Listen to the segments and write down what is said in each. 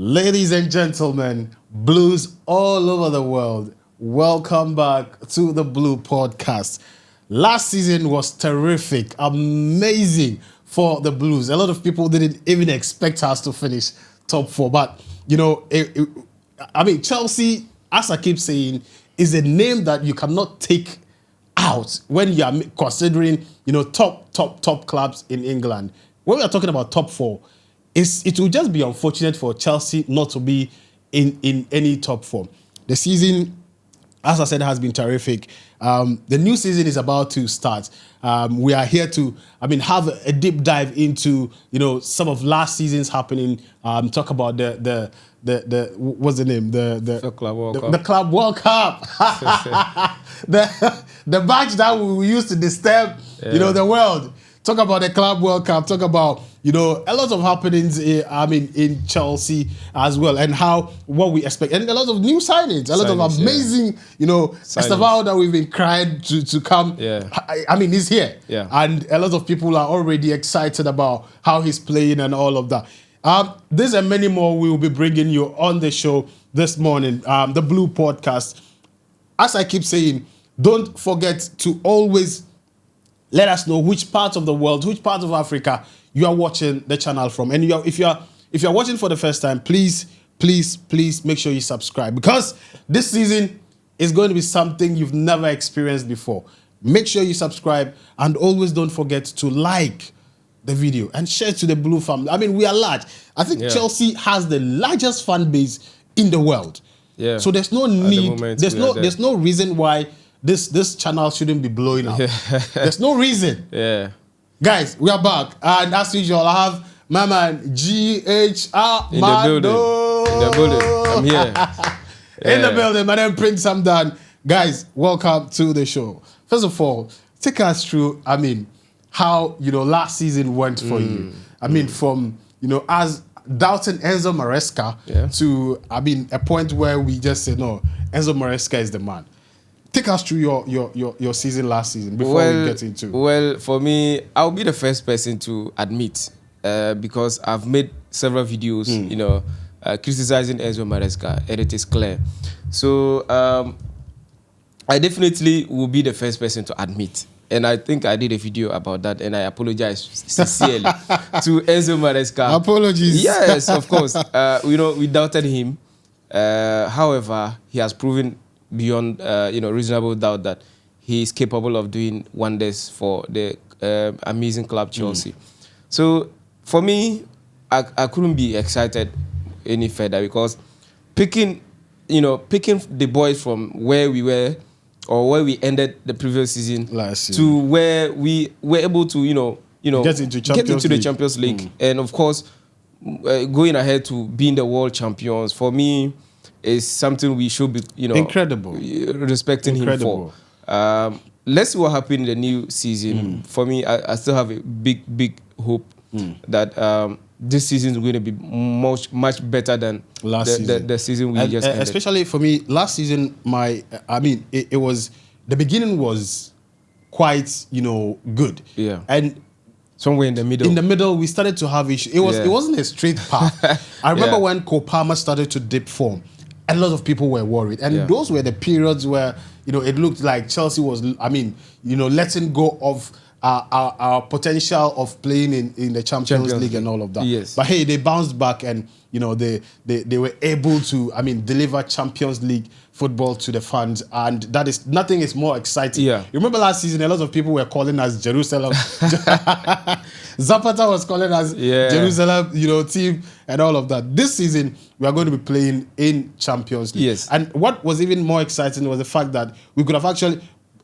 Ladies and gentlemen, Blues all over the world, welcome back to the Blue Podcast. Last season was terrific, amazing for the Blues. A lot of people didn't even expect us to finish top four, but Chelsea, as I keep saying, is a name that you cannot take out when you are considering, top clubs in England. When we are talking about top four, it will just be unfortunate for Chelsea not to be in any top four. The season, as I said, has been terrific. The new season is about to start. We are here to, have a deep dive into, some of last season's happening. Talk about the what's the name? The Club World Cup. The Club World Cup. the match that we used to disturb, the world. Talk about the Club World Cup. Talk about, a lot of happenings, in Chelsea as well, and what we expect, and a lot of new signings, a lot of amazing, Estevao that we've been crying to come. Yeah. He's here. Yeah. And a lot of people are already excited about how he's playing and all of that. This and many more we will be bringing you on the show this morning, the Blue Podcast. As I keep saying, don't forget to always let us know which part of the world, which part of Africa you are watching the channel from. And if you're watching for the first time, please make sure you subscribe, because this season is going to be something you've never experienced before. Make sure you subscribe, and always don't forget to like the video and share to the Blue family. We are large. I think Chelsea has the largest fan base in the world. Yeah. So there's no need. There's no reason why this channel shouldn't be blowing up. Yeah. There's no reason. Yeah. Guys, we are back. And as usual, I have my man GHR In the building. I'm here. In the building, my name Prince Samdan. Guys, welcome to the show. First of all, take us through, how, last season went for you. From, as doubting Enzo Maresca to, a point where we just say, no, Enzo Maresca is the man. Take us through your season last season before we get into. Well, for me, I'll be the first person to admit, because I've made several videos, criticizing Enzo Maresca, and it is clear. So I definitely will be the first person to admit. And I think I did a video about that, and I apologize sincerely to Enzo Maresca. Apologies. Yes, of course. We doubted him. However, he has proven beyond reasonable doubt that he is capable of doing wonders for the amazing club Chelsea. So for me, I couldn't be excited any further, because picking the boys from where we were, or where we ended the previous season last to where we were able to get into the Champions League, and of course going ahead to being the world champions, for me is something we should be incredible, respecting him for. Let's see what happened in the new season. For me, I still have a big hope that this season is going to be much better than the season we just ended. Especially for me, last season, it was, the beginning was quite good. Yeah. And somewhere in the middle. In the middle, we started to have issues. It wasn't a straight path. I remember when Cole Palmer started to dip form, a lot of people were worried. And those were the periods where, it looked like Chelsea was, letting go of our potential of playing in the Champions League and all of that. Yes. But hey, they bounced back, and, they were able to, deliver Champions League football to the fans, and nothing is more exciting. Yeah. You remember last season, a lot of people were calling us Jerusalem. Zapata was calling us Jerusalem, team, and all of that. This season, we are going to be playing in Champions League. Yes. And what was even more exciting was the fact that we could have actually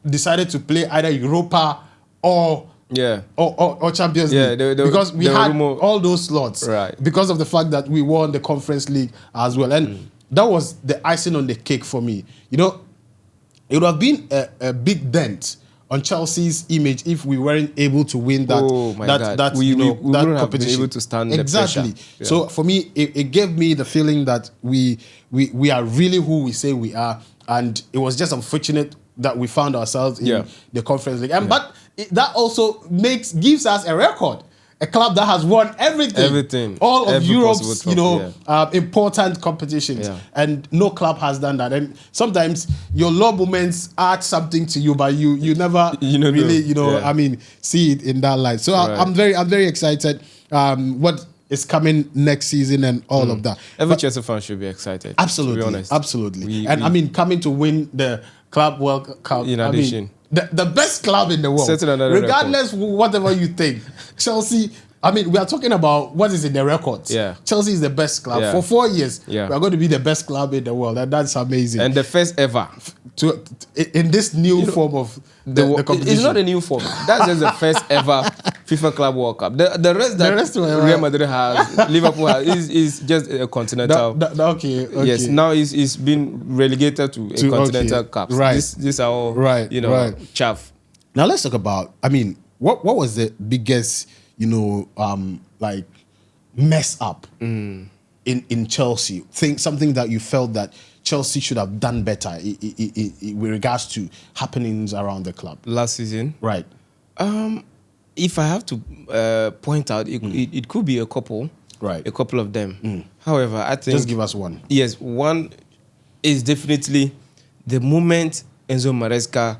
decided to play either Europa or Champions League, because we had all those slots, right, because of the fact that we won the Conference League as well. And that was the icing on the cake for me. It would have been a big dent on Chelsea's image if we weren't able to win that. We that wouldn't competition. have been able to stand exactly. the pressure. Yeah. So for me, it gave me the feeling that we are really who we say we are, and it was just unfortunate that we found ourselves in the Conference League. And but that also gives us a record. a club that has won everything, all of Every Europe's, possible trophy, important competitions, Yeah. and no club has done that. And sometimes your low moments add something to you, but you never You don't really, know. Yeah. I mean, see it in that light. So Right. I'm very excited. What is coming next season and all of that. Every Chelsea fan should be excited. Absolutely, to be honest. absolutely. I mean, coming to win the Club World Cup. In I addition. mean, the best club in the world. Setting another Regardless whatever you think, Chelsea. I mean, we are talking about what is in the records. Yeah. Chelsea is the best club Yeah. for 4 years. Yeah. We are going to be the best club in the world, and that's amazing. And the first ever. In this new form of the competition. It's not a new form. That's just the first ever FIFA Club World Cup. The rest were, Real Madrid has, Liverpool has, is just a continental. Okay. Yes, now it's been relegated to a continental cup. Right. This are all chaff. Now let's talk about. I mean, what was the biggest like mess up in Chelsea? Something that you felt that Chelsea should have done better with regards to happenings around the club Last season, right? If I have to point out, it could be a couple, Right. A couple of them. However, I think Just give us one. Yes, one is definitely the moment Enzo Maresca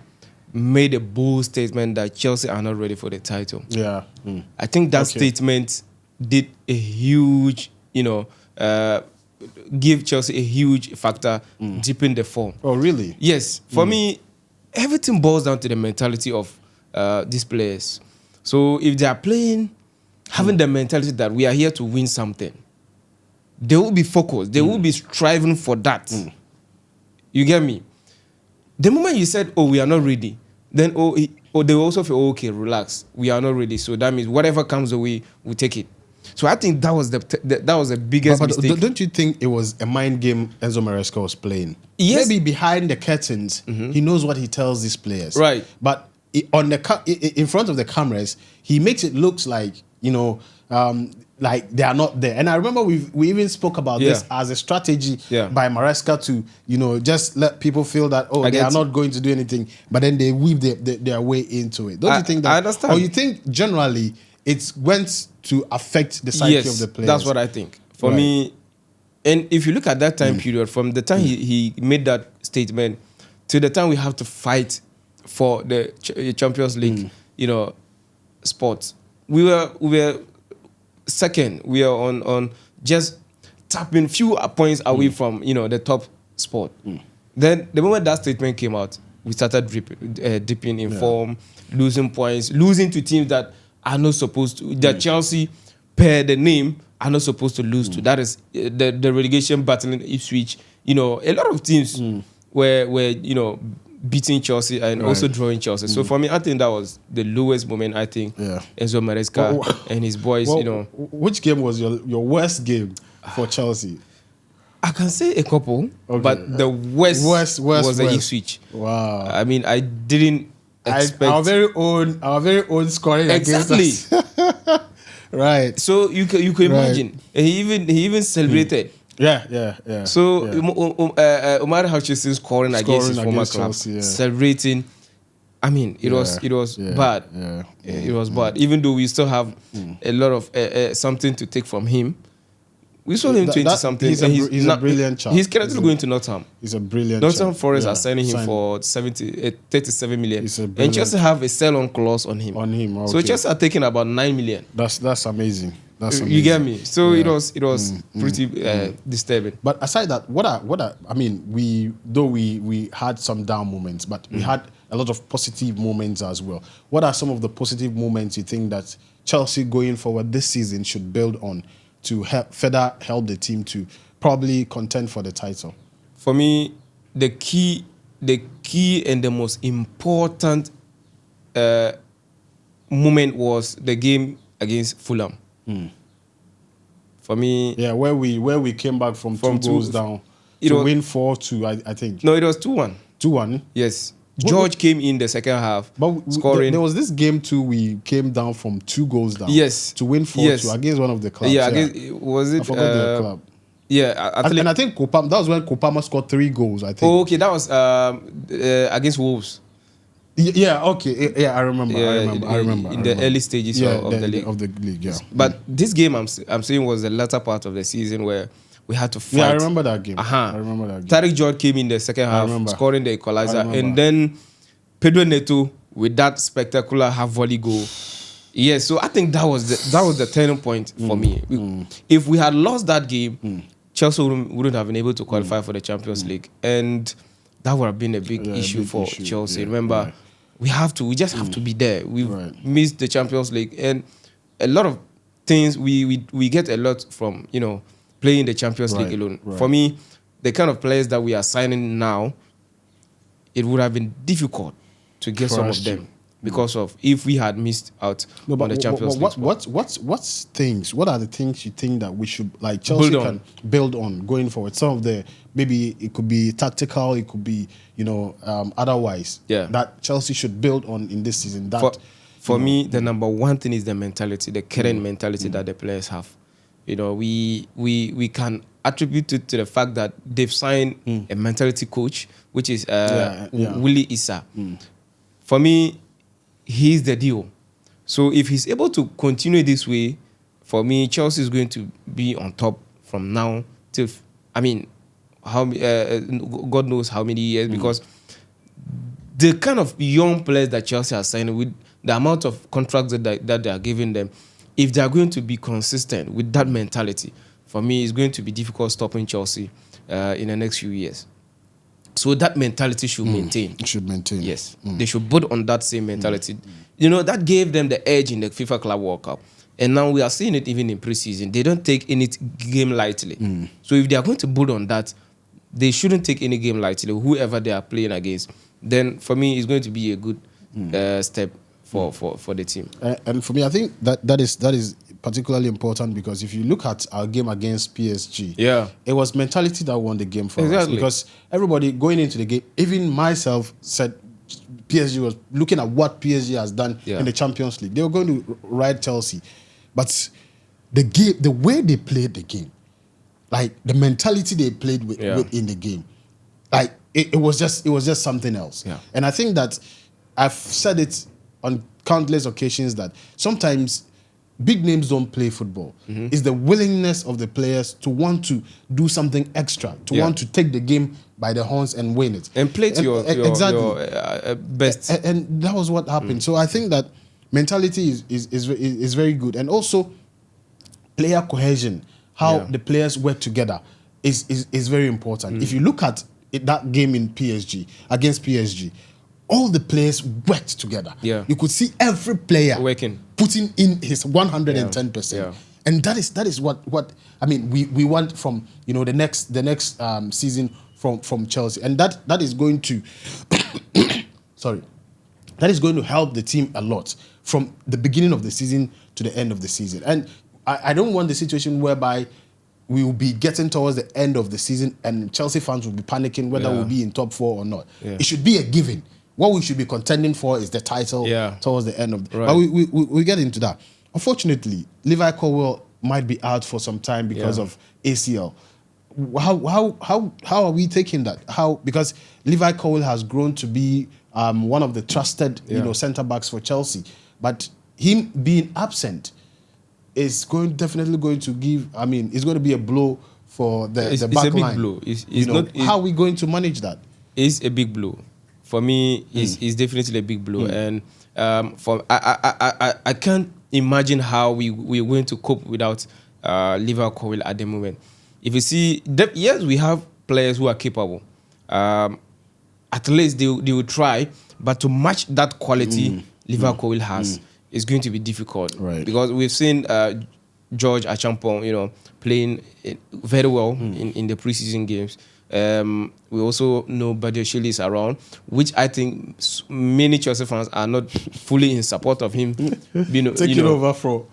made a bold statement that Chelsea are not ready for the title. Yeah. I think that statement did a huge, give Chelsea a huge factor deep in the form. Oh, really? Yes. For me, everything boils down to the mentality of these players. So if they are playing, having the mentality that we are here to win something, they will be focused. They will be striving for that. You get me? The moment you said, "Oh, we are not ready," then they also feel, "Okay, relax. We are not ready." So that means whatever comes away, we take it. So I think that was the biggest mistake. Don't you think it was a mind game Enzo Maresca was playing? Yes. Maybe behind the curtains, he knows what he tells these players. Right. But in front of the cameras, he makes it look like, like they are not there. And I remember we even spoke about this as a strategy by Maresca to, just let people feel that, they are not going to do anything. But then they weave their way into it. Don't you think that? I understand. Or you think generally it's went to affect the psyche of the players? That's what I think. For me, and if you look at that time period, from the time he made that statement to the time we have to fight for the Champions League, spot, we were second. We are on just tapping few points away from the top spot. Then the moment that statement came out, we started dipping in form, losing points, losing to teams that are not supposed to. That Chelsea, per the name, are not supposed to lose to. That is the relegation battle in Ipswich. A lot of teams were beating Chelsea and also drawing Chelsea. So for me, I think that was the lowest moment. I think Enzo Maresca and his boys. Which game was your worst game for Chelsea? I can say a couple, but the worst was the Ipswich. Wow! I mean, I didn't expect our very own scoring exactly. against us. Right. So you can imagine. And he even celebrated. Yeah. So Omar Hutchinson scoring against his former club, celebrating. I mean, it was bad. It was bad. Even though we still have a lot of something to take from him. We saw him 20-something. He's a brilliant child. He's currently going to Nottingham. He's a brilliant Nottingham child. Forest are signing him for 37 million. And Chelsea have a sell-on clause on him. Okay. So Chelsea are taking about 9 million. That's amazing. You get me? So it was pretty disturbing. But aside that, I mean, we had some down moments, but we had a lot of positive moments as well. What are some of the positive moments you think that Chelsea going forward this season should build on to further help the team to probably contend for the title? For me, the key and the most important moment was the game against Fulham. For me, where we came back from 2 goals down to win 4-2, I think. No, it was 2-1. 2-1. Yes. George came in the second half, scoring. There was this game too. We came down from 2 goals down. Yes. To win 4-2 against one of the clubs. Was it? I forgot the club. Yeah, and I think Kopama, that was when Kopama scored 3 goals. I think. Oh, okay, that was against Wolves. Yeah, okay. Yeah, I remember. I remember. In the early stages of the league. Of the league, yeah. But this game I'm saying was the latter part of the season where we had to fight. Yeah, I remember that game. I remember that game. Tariq George came in the second half, scoring the equalizer, and then Pedro Neto with that spectacular half volley goal. Yeah, so I think that was the turning point for me. If we had lost that game, Chelsea wouldn't have been able to qualify for the Champions League, and that would have been a big issue for Chelsea. Yeah, remember, we just have to be there. We've missed the Champions League, and a lot of things we get a lot from playing the Champions League alone. For me, the kind of players that we are signing now, it would have been difficult to get some of them because of if we had missed out on the Champions League. What are the things you think that we should, like, Chelsea can build on going forward? Some of the, maybe it could be tactical, it could be otherwise, that Chelsea should build on in this season. That for me, the number one thing is the mentality, the current mentality that the players have. We can attribute it to the fact that they've signed a mentality coach, which is Willie Issa. For me, he's the deal. So if he's able to continue this way, for me, Chelsea is going to be on top from now till, God knows how many years, because the kind of young players that Chelsea are signing, with the amount of contracts that they are giving them, if they are going to be consistent with that mentality, for me, it's going to be difficult stopping Chelsea in the next few years. So that mentality should maintain. It should maintain. Yes. They should build on that same mentality. That gave them the edge in the FIFA Club World Cup. And now we are seeing it even in preseason. They don't take any game lightly. So if they are going to build on that, they shouldn't take any game lightly, whoever they are playing against. Then for me, it's going to be a good step for the team. And for me, I think that is particularly important, because if you look at our game against PSG, it was mentality that won the game for us. Because everybody going into the game, even myself, said PSG was looking at what PSG has done in the Champions League. They were going to ride Chelsea. But the way they played the game, like the mentality they played with in the game, like it was just something else. And I think that I've said it on countless occasions that sometimes big names don't play football. It's the willingness of the players to want to do something extra, to want to take the game by the horns and win it. And play to your best. And that was what happened. So I think that mentality is very good. And also player cohesion, how the players work together is very important. If you look at that game in PSG, against PSG, all the players worked together. You could see every player putting in his 110%. And that is what I mean. We want from the next season from Chelsea, and that is going to that is going to help the team a lot from the beginning of the season to the end of the season. And I don't want the situation whereby we will be getting towards the end of the season and Chelsea fans will be panicking whether we'll be in top 4 or not. It should be a given. What we should be contending for is the title towards the end of the... But we get into that. Unfortunately, Levi Colwill might be out for some time because of ACL. How are we taking that? Because Levi Colwill has grown to be one of the trusted centre-backs for Chelsea. But him being absent is definitely going to give... it's going to be a blow for the back line. It's a big blow. How are we going to manage that? It's a big blow. For me, it's definitely a big blow, and I can't imagine how we're going to cope without Levi Colwill at the moment. If you see, yes, we have players who are capable. At least they will try, but to match that quality Levi Colwill has is going to be difficult, because we've seen George Achampong, playing very well in the preseason games. We also know Badiashile is around, which I think many Chelsea fans are not fully in support of him taking over from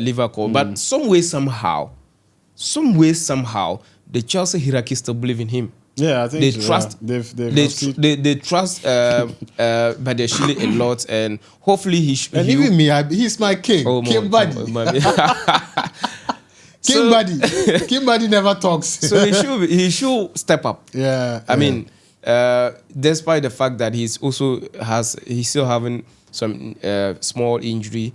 Liverpool. But some way somehow, the Chelsea hierarchy still believe in him. Yeah, I think they trust. They trust Badiashile a lot, and hopefully even me, he's my king. King Buddy. King Buddy never talks. So he should step up. Yeah. I mean, despite the fact that he's still having some small injury,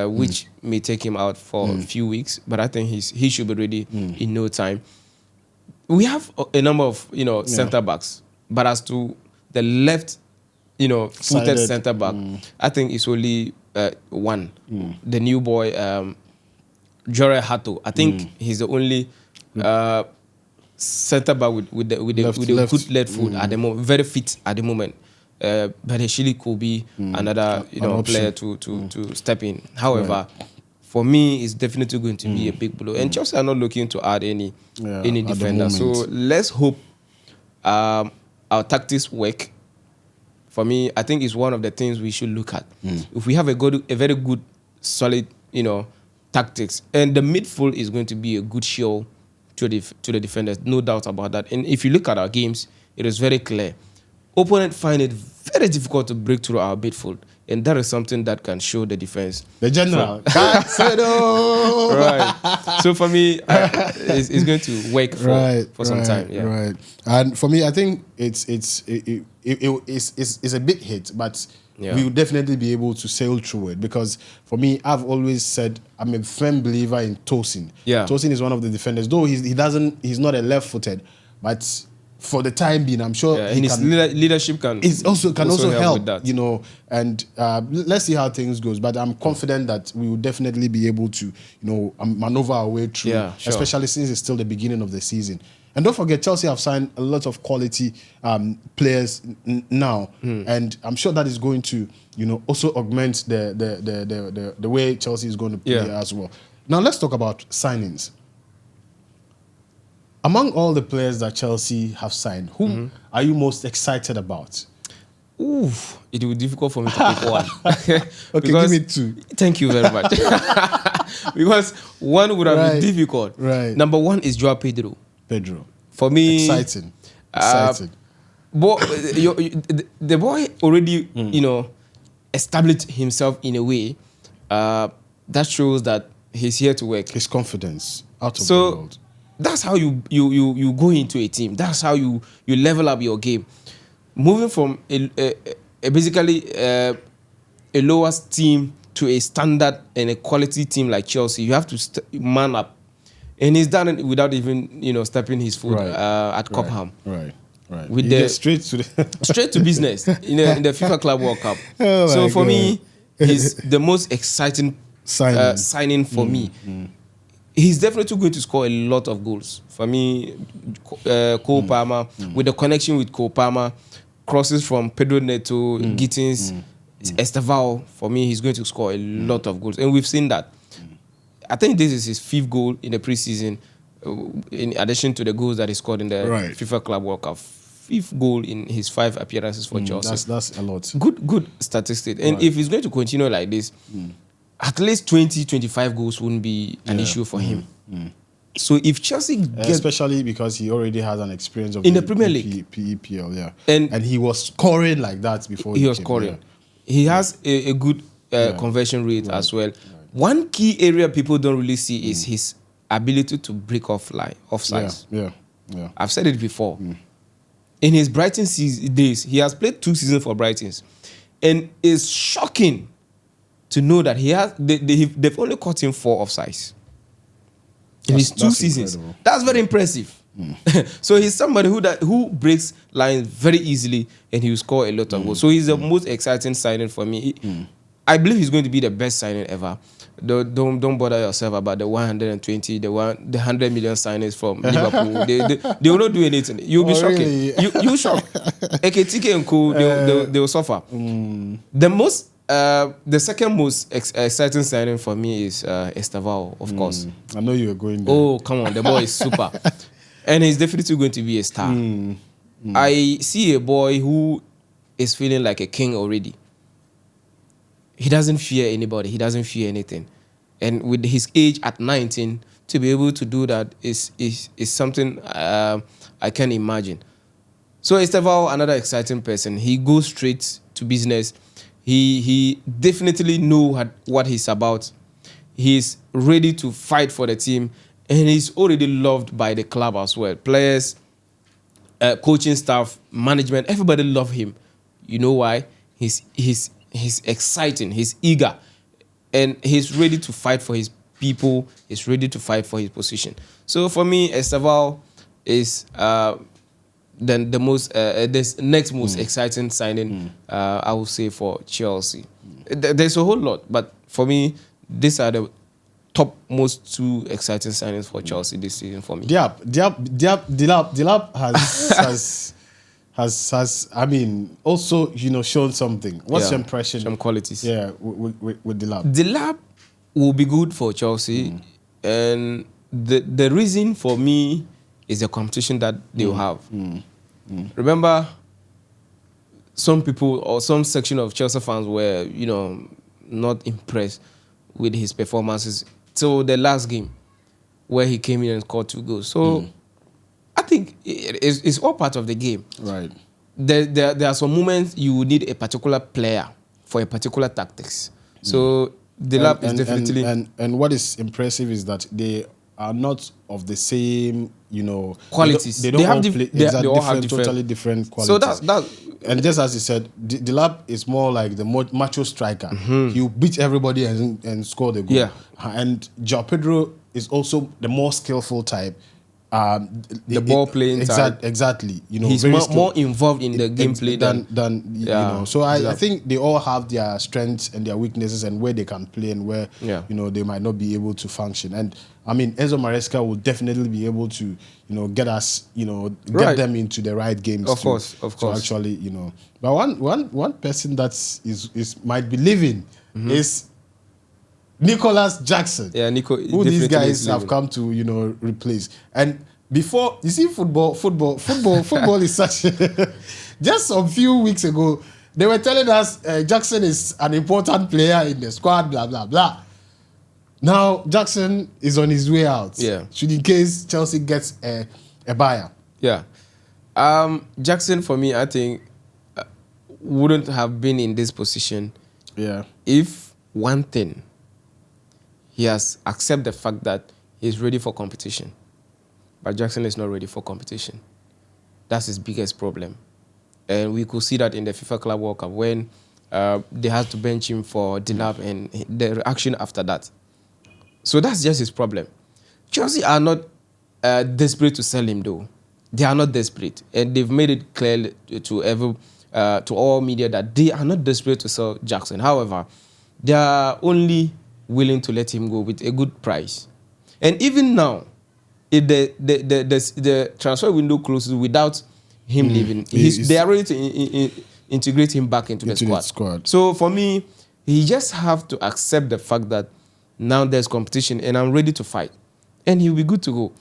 which may take him out for a few weeks. But I think he should be ready in no time. We have a number of centre backs, but as to the left, footed centre back, I think it's only one, the new boy, Jorge Hato. I think he's the only centre back with a good left foot at the moment, very fit at the moment. But he could be another player to step in. However, for me, it's definitely going to be a big blow. And Chelsea are not looking to add any defender. So let's hope our tactics work. For me, I think it's one of the things we should look at. If we have a very good, solid, tactics, and the midfield is going to be a good show to the defenders, no doubt about that. And if you look at our games, it is very clear. Opponent find it very difficult to break through our midfield, and that is something that can show the defense. The general. Right. So for me, it's going to work for some time. Yeah. Right. And for me, I think it's a big hit, but we will definitely be able to sail through it, because for me, I've always said I'm a firm believer in Tosin. Yeah. Tosin is one of the defenders, though he's not a left-footed, but for the time being, I'm sure his leadership can also help with that. And let's see how things goes. But I'm confident that we will definitely be able to, maneuver our way through, especially since it's still the beginning of the season. And don't forget, Chelsea have signed a lot of quality players now, and I'm sure that is going to, also augment the way Chelsea is going to play as well. Now let's talk about signings. Among all the players that Chelsea have signed, who are you most excited about? Ooh, it will be difficult for me to pick one. Okay, give me two. Thank you very much. Because one would have been difficult. Right. Number one is Joao Pedro. For me, exciting. But the boy already, established himself in a way that shows that he's here to work. His confidence out of the world. That's how you go into a team. That's how you level up your game. Moving from basically a lowest team to a standard and a quality team like Chelsea, you have to man up. And he's done it without even stepping his foot at Cobham. Right. With straight to straight to business in the FIFA Club World Cup. So for me, he's the most exciting signing for me. He's definitely going to score a lot of goals. For me, Cole Palmer, with the connection with Cole Palmer, crosses from Pedro Neto, Gittins, Estevao, for me, he's going to score a lot of goals. And we've seen that. I think this is his 5th goal in the preseason, in addition to the goals that he scored in the FIFA Club World Cup. 5th goal in his 5 appearances for Chelsea. That's a lot. Good statistic. And if he's going to continue like this, at least 20-25 goals wouldn't be an issue for him. So if Chelsea especially because he already has an experience of in the Premier League, PEPL, and he was scoring like that before. He was scoring. He has a good conversion rate as well. One key area people don't really see is his ability to break offsides. Yeah. I've said it before. In his Brighton days, he has played 2 seasons for Brighton, and it's shocking to know that they've only caught him 4 offsides in his 2 seasons. Incredible. That's very impressive. So he's somebody who breaks lines very easily, and he will score a lot of goals. So he's the most exciting signing for me. I believe he's going to be the best signing ever. Don't bother yourself about the 120, the 100 million signings from Liverpool. They will not do anything. You'll be shocking. Really? You shock. Ekitike and Co. They will suffer. The second most exciting signing for me is Estevao, of course. I know you were going there. Oh, come on. The boy is super. And he's definitely going to be a star. I see a boy who is feeling like a king already. He doesn't fear anybody. He doesn't fear anything. And with his age at 19, to be able to do that is something I can't imagine. So Estevao, another exciting person. He goes straight to business. He definitely knows what he's about. He's ready to fight for the team. And he's already loved by the club as well. Players coaching staff, management, everybody love him. You know why? He's exciting. He's eager, and he's ready to fight for his people. He's ready to fight for his position. So for me, Esteval is the most this next most exciting signing. I would say for Chelsea. There's a whole lot, but for me, these are the top most two exciting signings for Chelsea this season for me. Dilap has I mean also shown something. What's your impression? Some qualities. Yeah, with Dilap. Dilap will be good for Chelsea, and the reason for me is the competition that they will have. Remember, some people or some section of Chelsea fans were not impressed with his performances till the last game where he came in and scored 2 goals. So I think it's all part of the game. Right. There are some moments you need a particular player for a particular tactics. So Dilap is definitely... And what is impressive is that they are not of the same, qualities. They all have different, totally different qualities. So that's and just as you said, Dilap is more like the macho striker. He'll beat everybody and score the goal. Yeah. And Pedro is also the more skillful type. The ball playing type. Exactly. He's more involved in the gameplay than So I think they all have their strengths and their weaknesses and where they can play and where they might not be able to function. And I mean, Enzo Maresca will definitely be able to get us get them into the right games. Of course. So actually but one person that is might be leaving is Nicholas Jackson. Yeah, who these guys have come to replace. And before, you see, football is such just a few weeks ago they were telling us Jackson is an important player in the squad, blah blah blah. Now Jackson is on his way out. Yeah. Should in case Chelsea gets a buyer. Yeah. Jackson, for me, I think wouldn't have been in this position. Yeah. If one thing, he has accepted the fact that he's ready for competition. But Jackson is not ready for competition. That's his biggest problem. And we could see that in the FIFA Club World Cup when they had to bench him for Dilap and the reaction after that. So that's just his problem. Chelsea are not desperate to sell him, though. They are not desperate. And they've made it clear to all media that they are not desperate to sell Jackson. However, they are only willing to let him go with a good price. And even now, if the transfer window closes without him leaving, they are ready to integrate him back into the squad. So for me, he just have to accept the fact that now there's competition and I'm ready to fight. And he'll be good to go.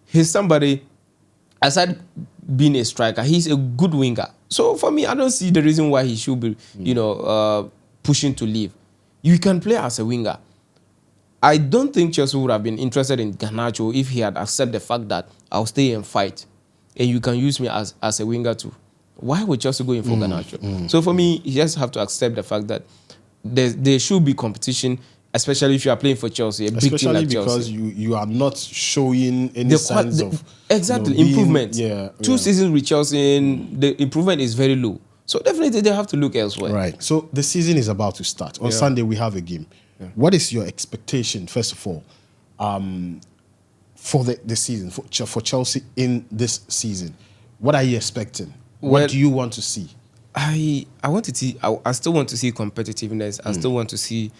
He's somebody, aside being a striker, he's a good winger. So for me, I don't see the reason why he should be, pushing to leave. You can play as a winger. I don't think Chelsea would have been interested in Garnacho if he had accepted the fact that I'll stay and fight, and you can use me as a winger too. Why would Chelsea go in for Garnacho? So for me, you just have to accept the fact that there should be competition, especially if you are playing for Chelsea, a big team like Chelsea. Especially because you are not showing any signs of improvement. Two seasons seasons with Chelsea, and the improvement is very low. So definitely they have to look elsewhere. Right. So the season is about to start. On Sunday we have a game. Yeah. What is your expectation, first of all, for the season, for Chelsea in this season? What are you expecting? What do you want to see? I want to see. I still want to see competitiveness. I still want to see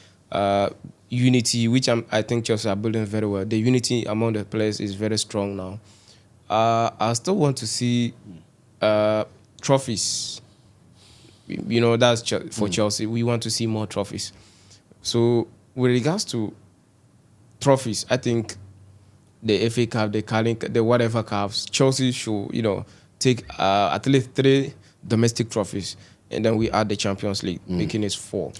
unity, which I think Chelsea are building very well. The unity among the players is very strong now. I still want to see trophies. That's for Chelsea. We want to see more trophies. So with regards to trophies, I think the FA Cup, the Carling, the whatever cups, Chelsea should, take at least 3 domestic trophies, and then we add the Champions League, making it 4.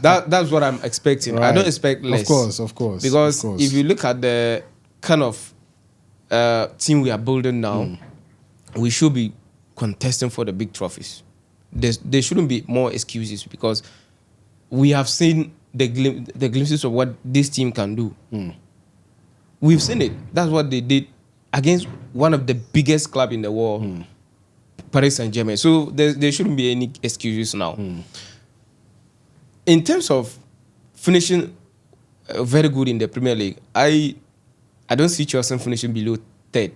That's what I'm expecting. Right. I don't expect less. Of course. Because if you look at the kind of team we are building now, we should be contesting for the big trophies. There shouldn't be more excuses because we have seen the glimpses of what this team can do. We've seen it. That's what they did against one of the biggest clubs in the world, Paris Saint-Germain. So there shouldn't be any excuses now. In terms of finishing very good in the Premier League, I don't see Chelsea finishing below third.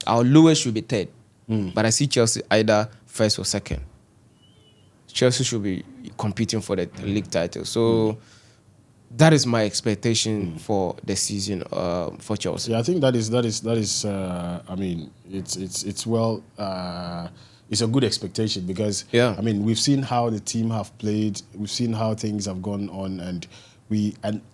Our lowest should be third. But I see Chelsea either first or second. Chelsea should be competing for the league title. So that is my expectation for the season for Chelsea. Yeah, I think that is. I mean, it's well. It's a good expectation because I mean we've seen how the team have played. We've seen how things have gone on, and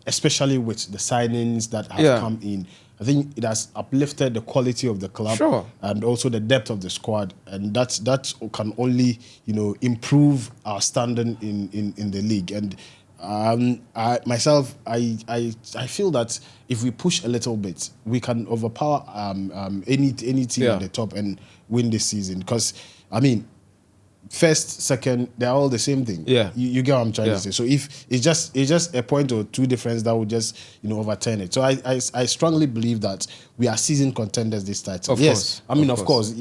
especially with the signings that have come in. I think it has uplifted the quality of the club and also the depth of the squad, and that can only improve our standing in the league. And I feel that if we push a little bit, we can overpower any team at the top and win this season. Because I mean, first, second, they're all the same thing. Yeah, you get what I'm trying to say. So if it's just a point or two difference that would just overturn it. So I strongly believe that we are season contenders this title. Of course,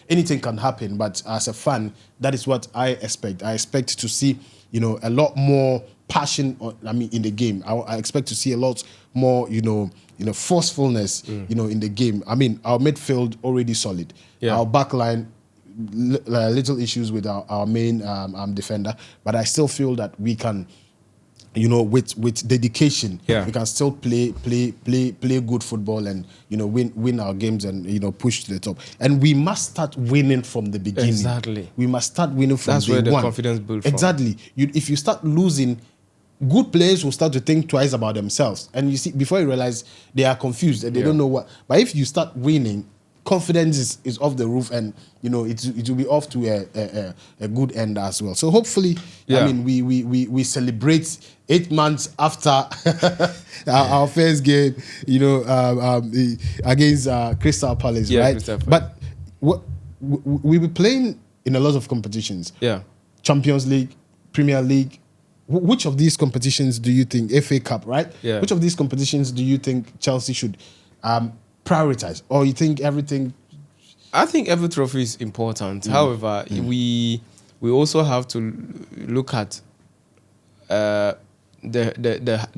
anything can happen. But as a fan, that is what I expect. I expect to see a lot more passion. In the game. I expect to see a lot more forcefulness in the game. I mean, our midfield already solid. Our back line. Little issues with our main defender, but I still feel that we can, with dedication, we can still play good football and win our games and push to the top. And we must start winning from the beginning. Exactly. We must start winning from That's day where the one. confidence builds Exactly. If you start losing, good players will start to think twice about themselves, and you see before you realize they are confused and they don't know what. But if you start winning, confidence is off the roof, and it will be off to a good end as well. So hopefully, I mean, we celebrate 8 months after our first game, against Crystal Palace, right? Crystal Palace. But we'll be playing in a lot of competitions. Champions League, Premier League. Which of these competitions do you think, FA Cup, right? Which of these competitions do you think Chelsea should prioritize, or you think everything? I think every trophy is important. However, we also have to look at the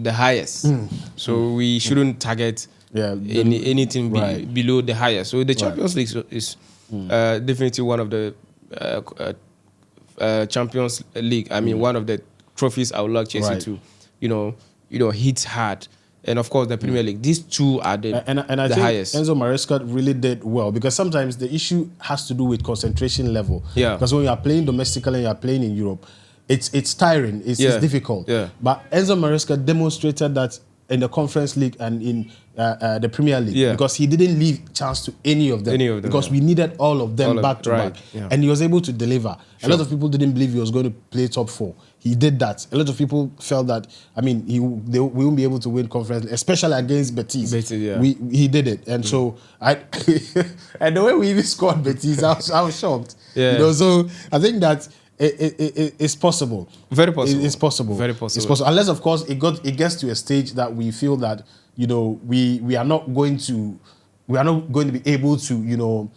highest. So we shouldn't target anything below the highest. So the Champions League is definitely one of the Champions League. I mean, one of the trophies I would like Chelsea to, hit hard. And of course, the Premier League. These two are the think highest. Enzo Maresca really did well, because sometimes the issue has to do with concentration level. Because when you are playing domestically and you are playing in Europe, it's tiring. It's difficult. But Enzo Maresca demonstrated that in the Conference League and in the Premier League, because he didn't leave chance to any of them, because we needed all of them back to back, and he was able to deliver. A lot of people didn't believe he was going to play top 4. He did that. A lot of people felt that, I mean, we won't be able to win Conference, especially against Betis. He did it, and so and the way we even scored Betis, I was shocked. So I think that it's possible. Very possible. It's possible. Very possible. It's possible. Unless, of course, it gets to a stage that we feel that we are not going to be able to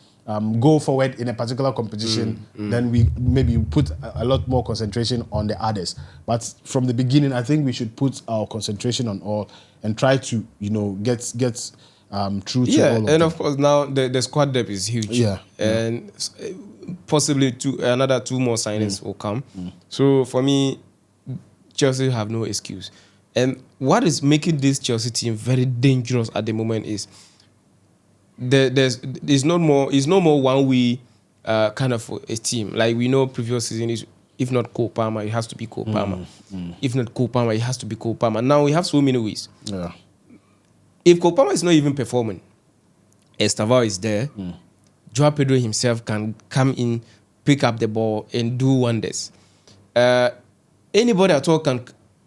go forward in a particular competition. Then we maybe put a lot more concentration on the others. But from the beginning, I think we should put our concentration on all and try to get through to all of them. And of course now the squad depth is huge. And possibly another 2 more signings will come. So for me, Chelsea have no excuse. And what is making this Chelsea team very dangerous at the moment is there's no more one way kind of a team. Like we know previous season is, if not Cole Palmer, it has to be Cole Palmer. If not Cole Palmer, it has to be Cole Palmer. Now we have so many ways. If Cole Palmer is not even performing, Estevao is there. Joao Pedro himself can come in, pick up the ball, and do wonders. Anybody at all can.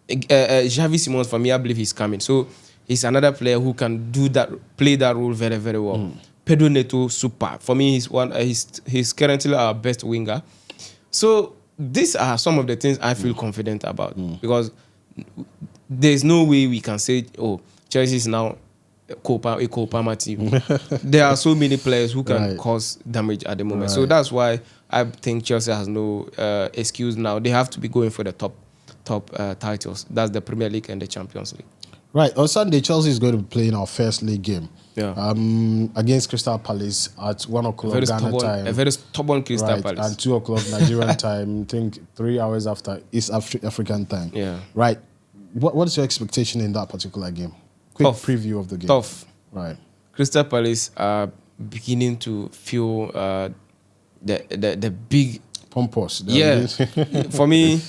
Xavi Simons, for me, I believe he's coming. So he's another player who can play that role very, very well. Pedro Neto, super. For me, he's currently our best winger. So these are some of the things I feel confident about, because there's no way we can say, oh, Chelsea is now a Cole Palmer team. There are so many players who can Right. cause damage at the moment. Right. So that's why I think Chelsea has no excuse now. They have to be going for the top titles. That's the Premier League and the Champions League. Right. On Sunday, Chelsea is going to be playing our first league game. Yeah. Against Crystal Palace at 1 o'clock Ghana time. A very stubborn Crystal Right, Palace. and 2 o'clock Nigerian time. I think 3 hours after East African time. Yeah. Right. What is your expectation in that particular game? Quick Tough. preview of the game. Tough. Right. Crystal Palace are beginning to feel the big Pompous. yeah for me,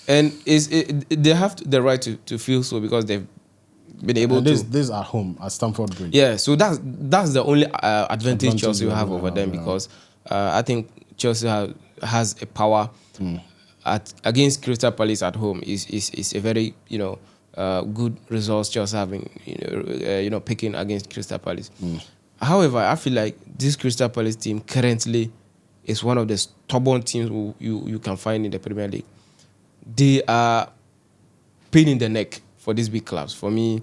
and they have the right to feel so because they've been able to. This at home at Stamford Bridge. Yeah, so that's the only advantage Chelsea will have over them because I think Chelsea has a power against Crystal Palace at home is a very good results Chelsea having picking against Crystal Palace. However, I feel like this Crystal Palace team currently is one of the stubborn teams you can find in the Premier League. They are pain in the neck for these big clubs. For me,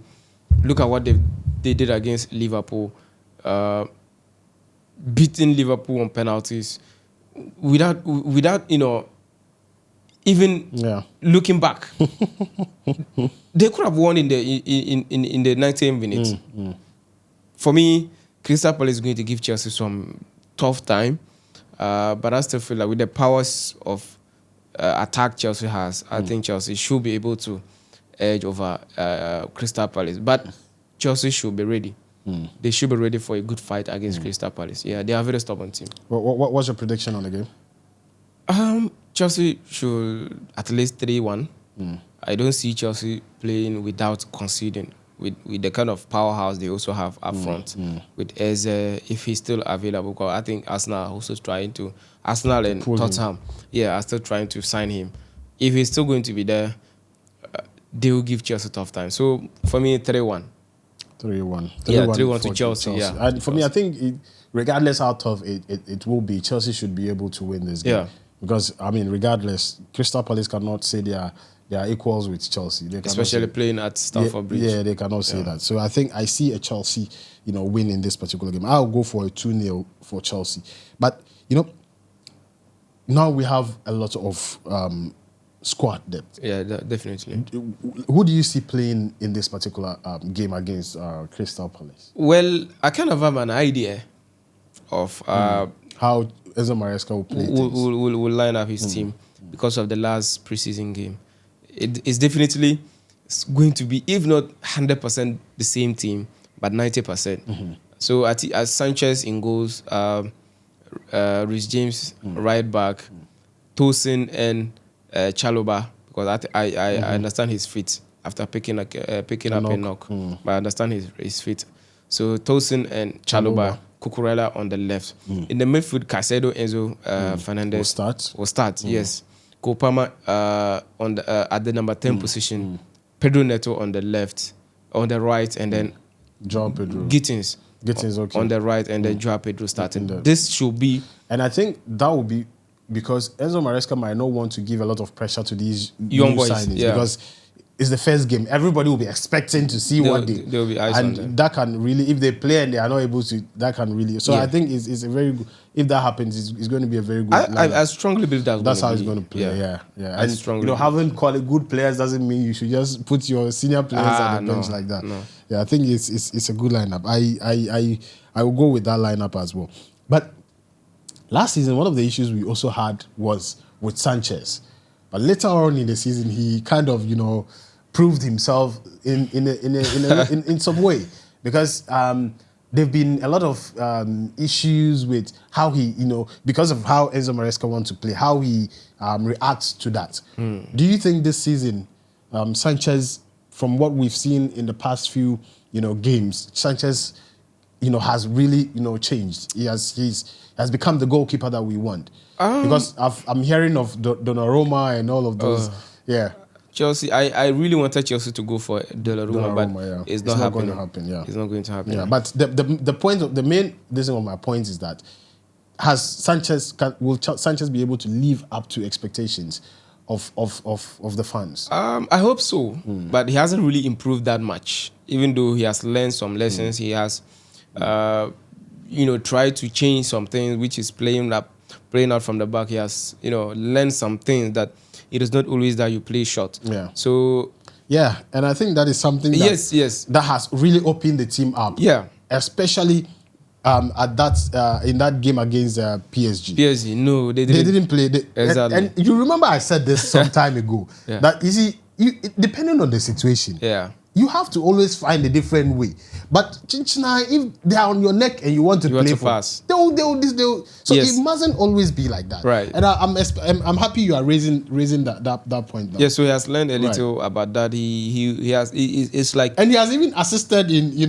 look at what they did against Liverpool, beating Liverpool on penalties without even looking back. They could have won in the 90th minute. For me, Crystal Palace is going to give Chelsea some tough time, but I still feel like with the powers of attack Chelsea has, I think Chelsea should be able to edge over Crystal Palace. But Chelsea should be ready. They should be ready for a good fight against Crystal Palace. Yeah, they are a very stubborn team. What's your prediction on the game? Chelsea should at least 3-1. I don't see Chelsea playing without conceding. With the kind of powerhouse they also have up front, with Eze, if he's still available. Because I think Arsenal are also trying to, Arsenal and Tottenham, are still trying to sign him. If he's still going to be there, they will give Chelsea a tough time. So for me, 3-1. 3-1. Yeah, 3-1 to Chelsea. Yeah. And for me, I think regardless how tough it will be, Chelsea should be able to win this game. Yeah. Because I mean, regardless, Crystal Palace cannot say they are equals with Chelsea. They Especially playing at Stamford Bridge. Yeah, they cannot say that. So I think I see a Chelsea, win in this particular game. I'll go for a 2-0 for Chelsea. But now we have a lot of squad depth. Yeah, definitely. Who do you see playing in this particular game against Crystal Palace? Well, I kind of have an idea of how Enzo Maresca will play. Will line up his team because of the last preseason game. It's definitely going to be, if not 100% the same team, but 90%. So as Sanchez in goals, Reece James right back, Tosin and Chalobah, because I understand his feet after picking up a knock, but I understand his feet. So Tosin and Chalobah, Cucurella on the left. In the midfield, Caicedo, Enzo, Fernandez will start. Yes. Cole Palmer on the at the number 10 position. Pedro Neto on the left, on the right, and then Joao Pedro. Gittins okay. on the right, and then Joao Pedro starting. This should be, and I think that will be because Enzo Maresca might not want to give a lot of pressure to these young new boys, signings because it's the first game. Everybody will be expecting to see what they will be eyes on them. And that can really, if they play and they are not able to, that can really. So I think it's a very good. If that happens, it's going to be a very good. I strongly believe that's how it's going to play. Yeah. And having good players doesn't mean you should just put your senior players at the bench like that. No. Yeah, I think it's a good lineup. I will go with that lineup as well. But last season, one of the issues we also had was with Sanchez. But later on in the season, he kind of, proved himself in some way because there've been a lot of issues with how he, because of how Enzo Maresca wants to play, how he reacts to that. Do you think this season, Sanchez, from what we've seen in the past few, games, Sanchez, has really, changed. He has become the goalkeeper that we want. Because I'm hearing of Donnarumma and all of those. Chelsea, I really wanted Chelsea to go for Donnarumma, but it's not going to happen. Yeah, it's not going to happen. Yeah, but the point of the main reason of my point is that will Sanchez be able to live up to expectations of the fans? I hope so, but he hasn't really improved that much even though he has learned some lessons, he has, tried to change some things, which is playing out from the back. He has, learned some things that it is not always that you play short. Yeah. So. Yeah, and I think that is something that, that has really opened the team up. Yeah. Especially at that in that game against PSG. PSG, no, they didn't play. Exactly. And you remember I said this some time ago, that you see, depending on the situation, you have to always find a different way. But Chinchina, if they are on your neck and you want to play for, they'll so it mustn't always be like that. Right. And I'm happy you are raising that point now. Yeah, so he has learned a little about that. He has it's like, and he has even assisted in in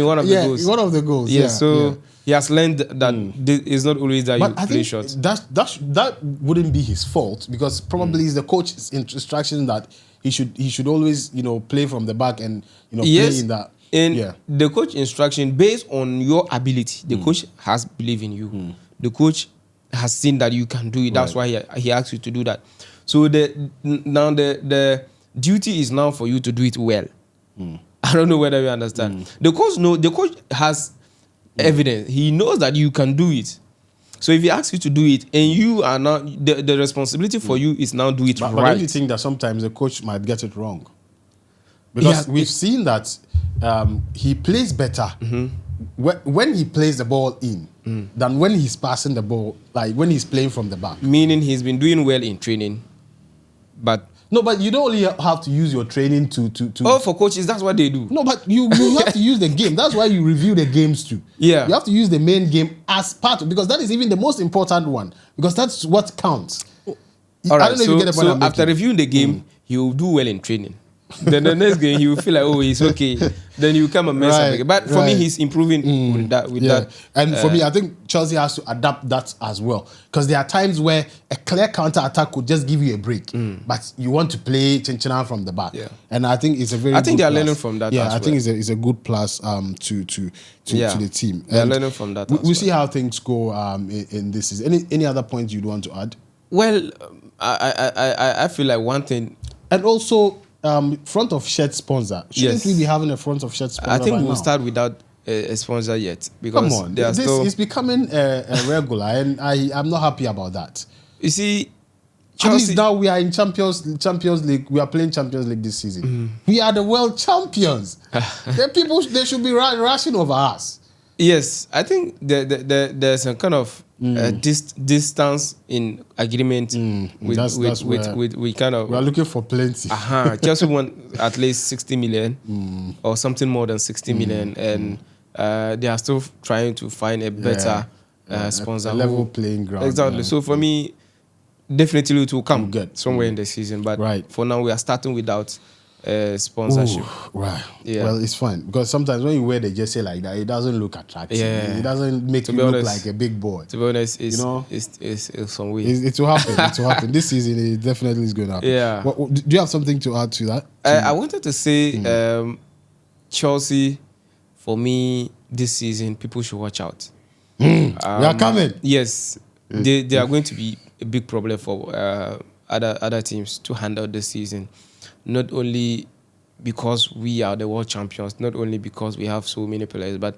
one of the goals. In one of the goals. Yeah, so he has learned that it's not always that you play short. That wouldn't be his fault, because probably it's the coach's instruction that he should always play from the back and play in that. And the coach instruction, based on your ability, the coach has believed in you. The coach has seen that you can do it. That's why he asked you to do that. So the duty is now for you to do it well. I don't know whether you understand. The coach has evidence. He knows that you can do it. So if he asks you to do it, and you are not, the responsibility for you is now do it right. But don't you think that sometimes the coach might get it wrong? Because we've seen that he plays better when he plays the ball in than when he's passing the ball, like when he's playing from the back. Meaning he's been doing well in training, but... No, but you don't only have to use your training to... Oh, for coaches, that's what they do. No, but you have to use the game. That's why you review the games too. Yeah. You have to use the main game as part of... Because that is even the most important one. Because that's what counts. All right, so after reviewing the game, he'll do well in training. Then the next game, he will feel like, oh, he's okay. Then you come and mess up again. But for me, he's improving with that. And for me, I think Chelsea has to adapt that as well. Because there are times where a clear counter-attack could just give you a break. But you want to play Chinchina from the back. Yeah. And I think it's a very good they are learning from that. Yeah, I think it's a good plus to the team. They are learning from that. We'll see how things go in this season. Any other points you'd want to add? Well, I feel like one thing... And also... front of shirt sponsor. Shouldn't we be having a front of shirt sponsor? I think we'll start without a sponsor yet, because come on, this is becoming a regular, and I'm not happy about that. You see, Chelsea, at least now we are in Champions League. We are playing Champions League this season. We are the world champions. They should be rushing over us. Yes, I think there's a kind of distance in agreement with kind of... We are looking for plenty. Chelsea want at least 60 million or something more than 60 million, and they are still trying to find a better sponsor. A level playing ground. Exactly. So for me, definitely it will come somewhere in the season. But for now, we are starting without sponsorship. Ooh, right. Yeah. Well, it's fine, because sometimes when you wear the jersey like that, it doesn't look attractive. Yeah. It doesn't make you look like a big boy. To be honest, it's some way. It will happen. It will happen. This season, it definitely is going to happen. Yeah. Do you have something to add to that? I wanted to say Chelsea, for me, this season, people should watch out. We are coming. Yes. They are going to be a big problem for other teams to handle this season. Not only because we are the world champions, not only because we have so many players, but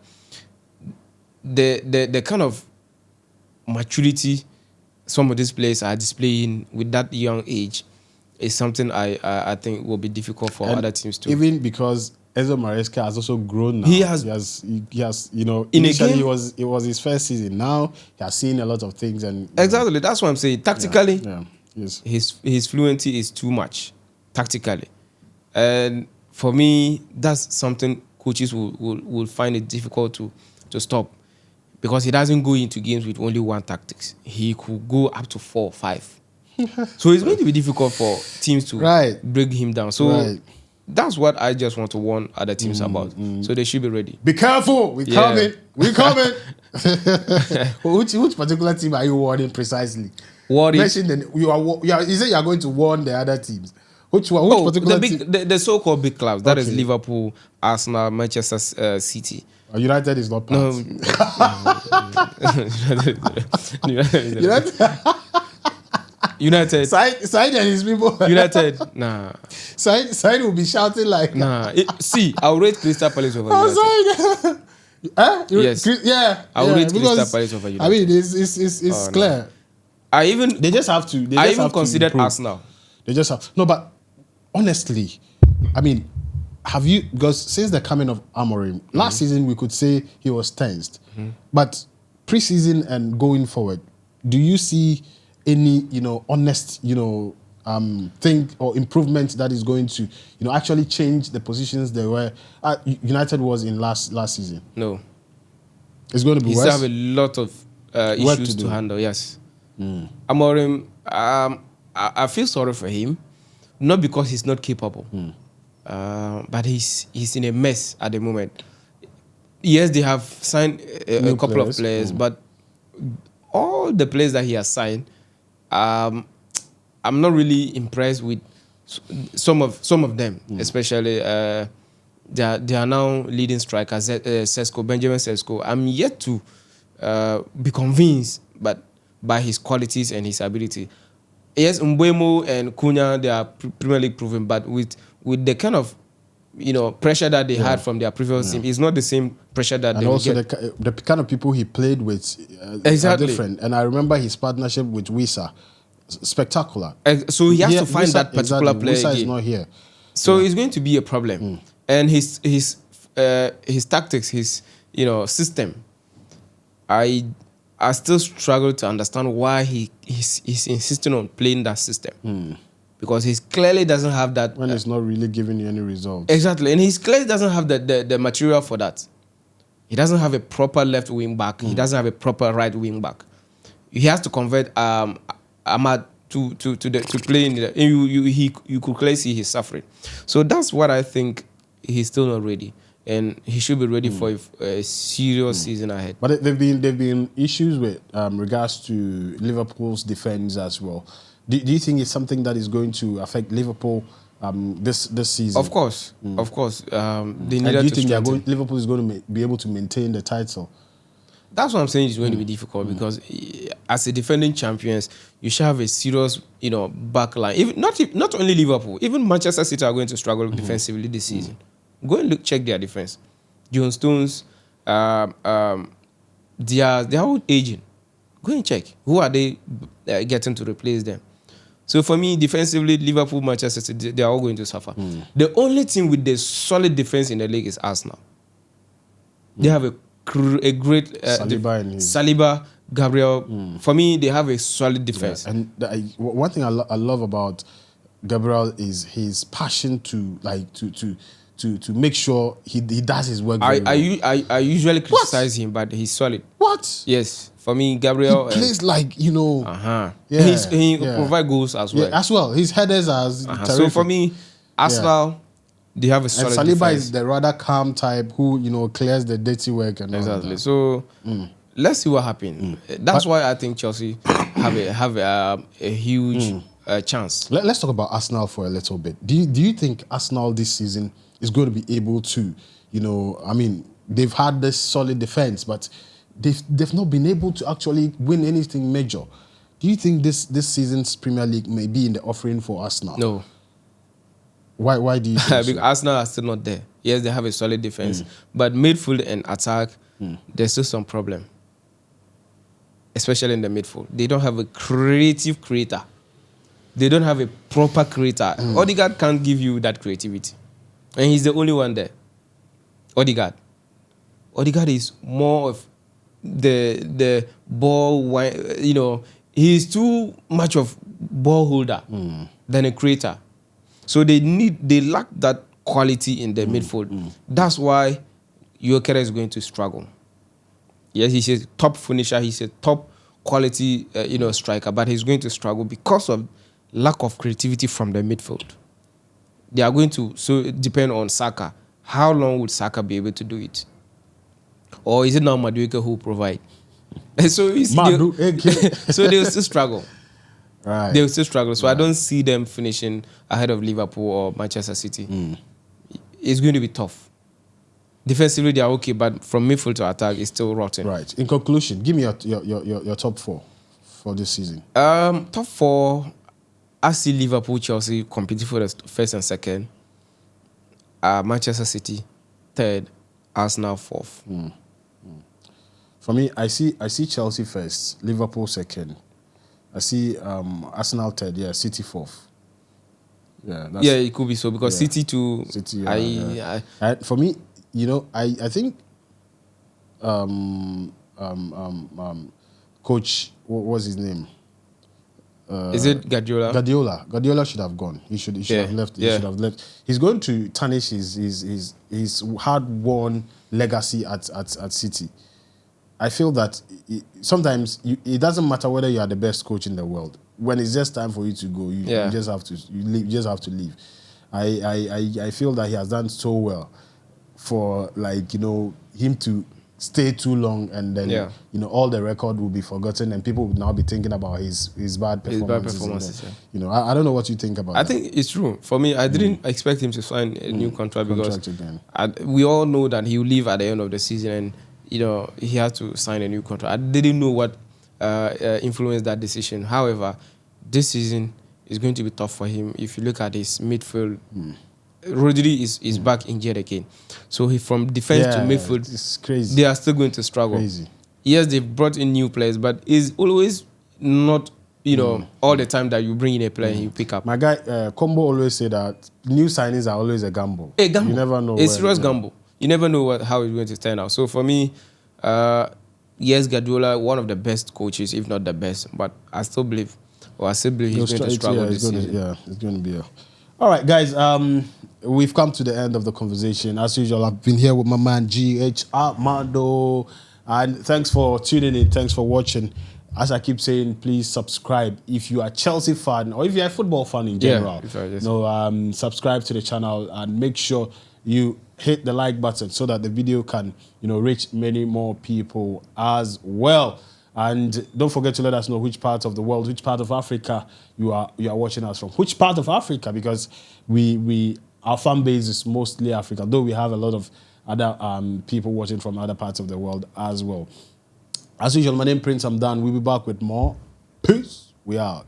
the kind of maturity some of these players are displaying with that young age is something I think will be difficult for other teams too. Even because Enzo Maresca has also grown now. He has, initially it was his first season. Now he has seen a lot of things, and exactly that's what I'm saying. Tactically, yes. his fluency is too much. Tactically, and for me, that's something coaches will find it difficult to stop, because he doesn't go into games with only one tactics. He could go up to 4 or 5. So it's going to be difficult for teams to break him down. So that's what I just want to warn other teams about. So they should be ready. Be careful. We're coming. We're coming. Which particular team are you warning precisely? Warning. You say you are going to warn the other teams. Which particular team? The so-called big clubs. That is Liverpool, Arsenal, Manchester City. United is not part. United. Side and his people. United. Nah. Side will be shouting like. Nah. See, I'll rate Crystal Palace over United. Side. Yes. Yeah. I'll rate Crystal Palace over United. I mean, it's clear. No. They just have to. I even considered Arsenal. They just have no, but honestly, I mean, have you, because since the coming of Amorim, last season we could say he was tensed, but preseason and going forward, do you see any honest thing or improvement that is going to actually change the positions they were United was in last season? No, it's going to be worse. Still have a lot of issues to handle. Yes, Amorim. I feel sorry for him, not because he's not capable, but he's in a mess at the moment. Yes, they have signed a couple of players, but all the players that he has signed, I'm not really impressed with some of them, especially they are now leading strikers, Benjamin Sesko. I'm yet to be convinced, but by his qualities and his ability. Yes, Mbeumo and Cunha, they are Premier League proven, but with the kind of pressure that they had from their previous team, it's not the same pressure that and they also get. The kind of people he played with exactly are different. And I remember his partnership with Wisa, spectacular. So he has to find that particular player. Wisa is not here, so it's going to be a problem. And his tactics, his system, I still struggle to understand why he's insisting on playing that system. Because he clearly doesn't have that. When it's not really giving you any results. Exactly. And he clearly doesn't have the material for that. He doesn't have a proper left wing back. He doesn't have a proper right wing back. He has to convert Ahmad to play in the... You could clearly see he's suffering. So that's what I think he's still not ready. And he should be ready for a serious season ahead. But there've been issues with regards to Liverpool's defense as well. Do you think it's something that is going to affect Liverpool this season? Of course, of course. They needed and do you to think Liverpool is going to be able to maintain the title? That's what I'm saying. It's going to be difficult because as a defending champions, you should have a serious, back line. Even not only Liverpool, even Manchester City are going to struggle defensively this season. Go and check their defense. John Stones, they are all aging. Go and check. Who are they getting to replace them? So for me, defensively, Liverpool, Manchester City, they are all going to suffer. The only team with the solid defense in the league is Arsenal. They have a great Saliba, Gabriel. For me, they have a solid defense. Yeah. And one thing I love about Gabriel is his passion to make sure he does his work. I usually criticize him, but he's solid. What? Yes. For me, Gabriel... He plays like, Yeah. He provide goals as well. Yeah, as well. His headers are terrific. So for me, Arsenal, they have a solid and Saliba defense. is the rather calm type who, clears the dirty work and exactly. all that. So let's see what happens. That's why I think Chelsea have a huge chance. Let's talk about Arsenal for a little bit. Do you think Arsenal this season is going to be able to, they've had this solid defense, but they've not been able to actually win anything major. Do you think this season's Premier League may be in the offering for Arsenal? No. Why do you think because Arsenal are still not there. Yes, they have a solid defense, but midfield and attack, there's still some problem. Especially in the midfield. They don't have a creative creator. They don't have a proper creator. Odegaard can't give you that creativity. And he's the only one there. Odegaard is more of the ball, he's too much of ball holder than a creator. So they lack that quality in the midfield. That's why Gyökeres is going to struggle. Yes, he's a top finisher, he's a top quality striker, but he's going to struggle because of lack of creativity from the midfield. They are going to depend on Saka. How long would Saka be able to do it? Or is it now Madueke who provide? So they'll still struggle. Right. They'll still struggle. So I don't see them finishing ahead of Liverpool or Manchester City. It's going to be tough. Defensively, they are okay, but from midfield to attack, it's still rotten. Right. In conclusion, give me your top four for this season? Top 4, I see Liverpool, Chelsea competing for the first and second. Manchester City, third. Arsenal, fourth. For me, I see Chelsea first, Liverpool second. I see Arsenal third, yeah, City fourth. Yeah, it could be so because City too. City, for me, I think coach, what was his name? Is it Guardiola? Guardiola should have gone. He should have left. He should have left. He's going to tarnish his hard-won legacy at City. I feel that sometimes it doesn't matter whether you are the best coach in the world. When it's just time for you to go, you just have to leave. You just have to leave. I feel that he has done so well for him to stay too long, and then all the record will be forgotten, and people would now be thinking about his bad performances. I don't know what you think about that. I think it's true. For me, I didn't expect him to sign a new contract because we all know that he will leave at the end of the season, and he had to sign a new contract. I didn't know what influenced that decision. However, this season is going to be tough for him. If you look at his midfield, Rodri is back injured again. So from defense to midfield, it's crazy. They are still going to struggle. Crazy. Yes, they've brought in new players, but it's always not all the time that you bring in a player and you pick up. My guy, Combo always say that new signings are always a gamble. A gamble. You never know. It's serious gamble. You never know how it's going to turn out. So for me, yes, Guardiola, one of the best coaches, if not the best, but I still believe he's going to struggle this season. It's going to be all right, guys. We've come to the end of the conversation. As usual, I've been here with my man GH Armando, and thanks for tuning in. Thanks for watching. As I keep saying, please subscribe if you are a Chelsea fan or if you're a football fan in general. Subscribe to the channel and make sure you hit the like button so that the video can reach many more people as well. And don't forget to let us know which part of the world, which part of Africa you are watching us from. Which part of Africa, because our fan base is mostly Africa, though we have a lot of other people watching from other parts of the world as well. As usual, my name is Prince. I'm done. We'll be back with more. Peace. We out.